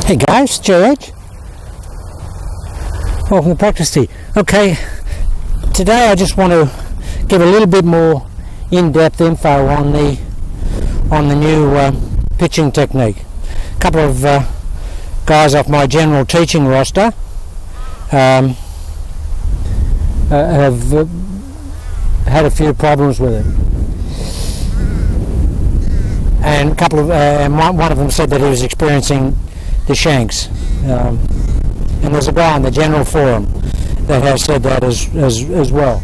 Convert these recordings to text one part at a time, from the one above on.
Hey guys, George. Welcome to Practice Tee. Okay, today I just want to give a little bit more in-depth info on the new pitching technique. A couple of guys off my general teaching roster have had a few problems with it, and a couple of one of them said that he was experiencing the shanks, and there's a guy on the general forum that has said that as well.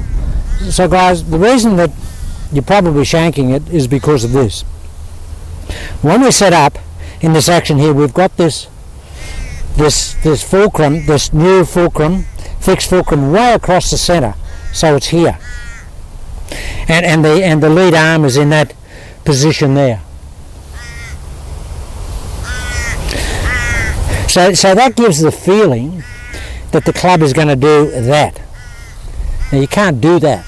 So guys, the reason that you're probably shanking it is because of this. When we set up in this action here, we've got this fulcrum, this new fulcrum, fixed fulcrum, way across the center, so it's here, and the lead arm is in that position there. So that gives the feeling that the club is going to do that. Now you can't do that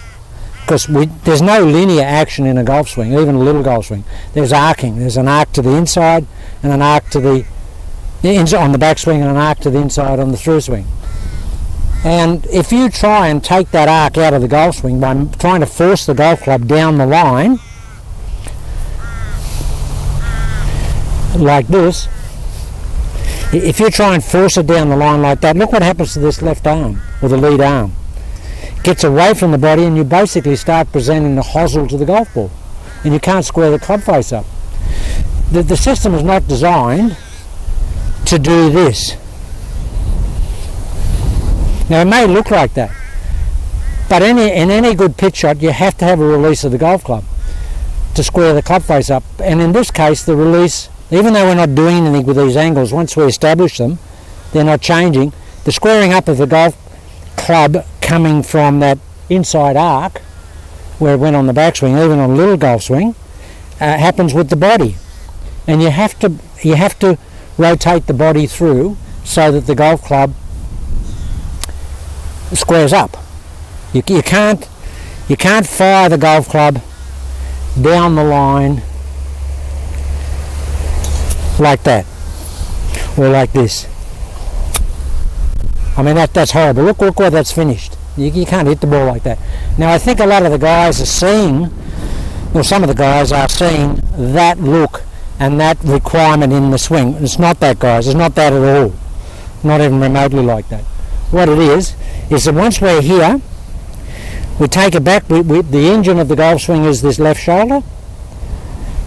because there's no linear action in a golf swing, even a little golf swing. There's arcing. There's an arc to the inside and an arc to the inside on the backswing and an arc to the inside on the through swing. And if you try and take that arc out of the golf swing by trying to force the golf club down the line like this, if you try and force it down the line like that, look what happens to this left arm, or the lead arm. It gets away from the body and you basically start presenting the hosel to the golf ball, and you can't square the club face up. The system is not designed to do this. Now it may look like that, but in any good pitch shot you have to have a release of the golf club to square the club face up, and in this case the release, even though we're not doing anything with these angles, once we establish them, they're not changing. The squaring up of the golf club coming from that inside arc, where it went on the backswing, even on a little golf swing, happens with the body. And you have to rotate the body through so that the golf club squares up. You can't fire the golf club down the line like that, or like this. I mean that's horrible. Look where that's finished. You can't hit the ball like that. Now I think a lot of the guys are seeing, well, some of the guys are seeing that look and that requirement in the swing. It's not that, guys. It's not that at all. Not even remotely like that. What it is that once we're here, we take it back. The engine of the golf swing is this left shoulder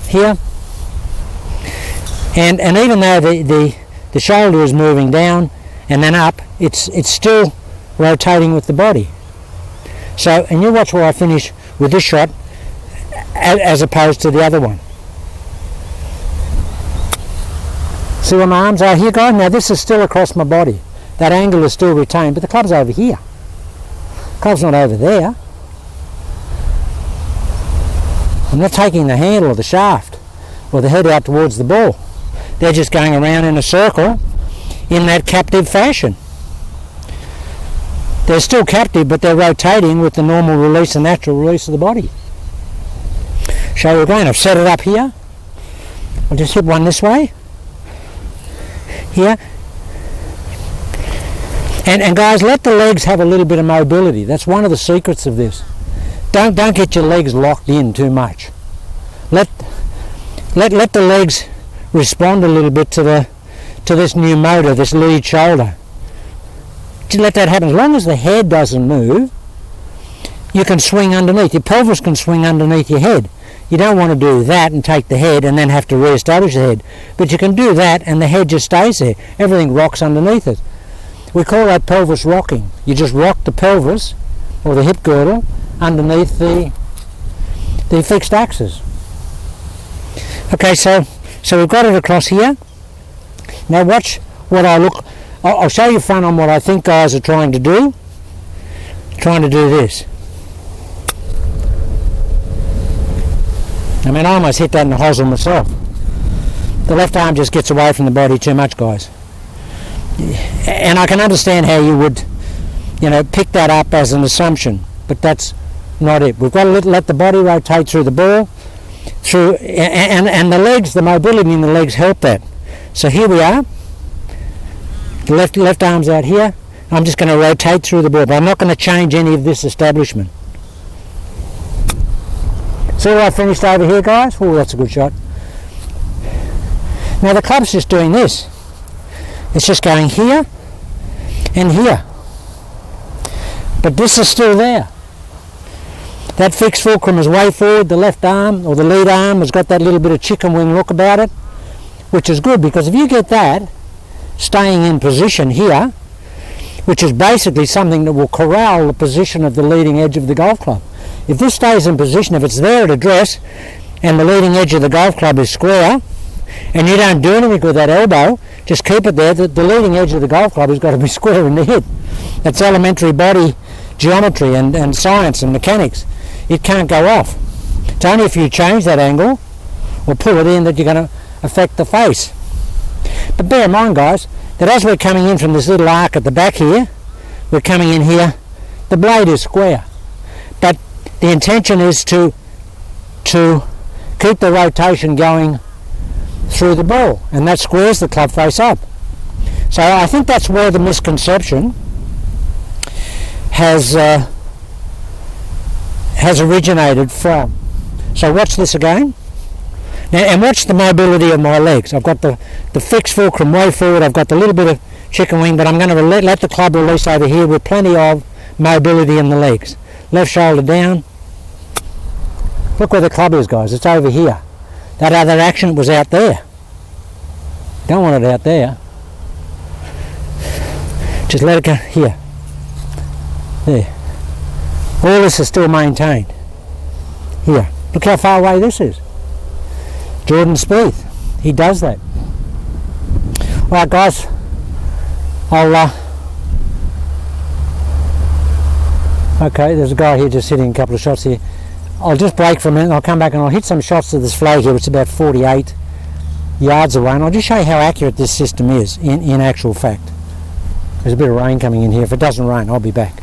here. And even though the shoulder is moving down and then up, it's still rotating with the body. So, and you watch where I finish with this shot as opposed to the other one. See where my arms are here, guys? Now this is still across my body. That angle is still retained, but the club's over here. The club's not over there. I'm not taking the handle or the shaft or the head out towards the ball. They're just going around in a circle in that captive fashion. They're still captive, but they're rotating with the normal release and natural release of the body. Show you again. I've set it up here. I'll just hit one this way. Here. And guys, let the legs have a little bit of mobility. That's one of the secrets of this. Don't get your legs locked in too much. Let the legs respond a little bit to this new motor, this lead shoulder. Just let that happen. As long as the head doesn't move, you can swing underneath. Your pelvis can swing underneath your head. You don't want to do that and take the head and then have to re-establish the head. But you can do that and the head just stays there. Everything rocks underneath it. We call that pelvis rocking. You just rock the pelvis or the hip girdle underneath the fixed axis. Okay, so we've got it across here. Now watch what I'll show you front on what I think guys are trying to do. Trying to do this. I mean, I almost hit that in the hosel myself. The left arm just gets away from the body too much, guys. And I can understand how you would, pick that up as an assumption, but that's not it. We've got to let the body rotate through the ball, and the legs, the mobility in the legs help that. So here we are. The left arm's out here. I'm just going to rotate through the ball, but I'm not going to change any of this establishment. See where I finished over here, guys? Oh, that's a good shot. Now the club's just doing this. It's just going here and here. But this is still there. That fixed fulcrum is way forward. The left arm, or the lead arm, has got that little bit of chicken wing look about it, which is good, because if you get that staying in position here, which is basically something that will corral the position of the leading edge of the golf club. If this stays in position, if it's there at address, and the leading edge of the golf club is square, and you don't do anything with that elbow, just keep it there. The leading edge of the golf club has got to be square in the hit. That's elementary body geometry and science and mechanics. It can't go off. It's only if you change that angle or pull it in that you're going to affect the face. But bear in mind, guys, that as we're coming in from this little arc at the back here, we're coming in here, the blade is square. But the intention is to keep the rotation going through the ball, and that squares the club face up. So I think that's where the misconception has originated from. So watch this again. Now, and watch the mobility of my legs. I've got the fixed fulcrum way forward. I've got the little bit of chicken wing, but I'm going to let the club release over here with plenty of mobility in the legs. Left shoulder down. Look where the club is, guys. It's over here. That other action was out there. Don't want it out there. Just let it go here. There. All this is still maintained. Here. Look how far away this is. Jordan Spieth, he does that. Right, guys, okay, there's a guy here just hitting a couple of shots here. I'll just break for a minute, I'll come back and I'll hit some shots to this flag here, which is about 48 yards away, and I'll just show you how accurate this system is in actual fact. There's a bit of rain coming in here. If it doesn't rain, I'll be back.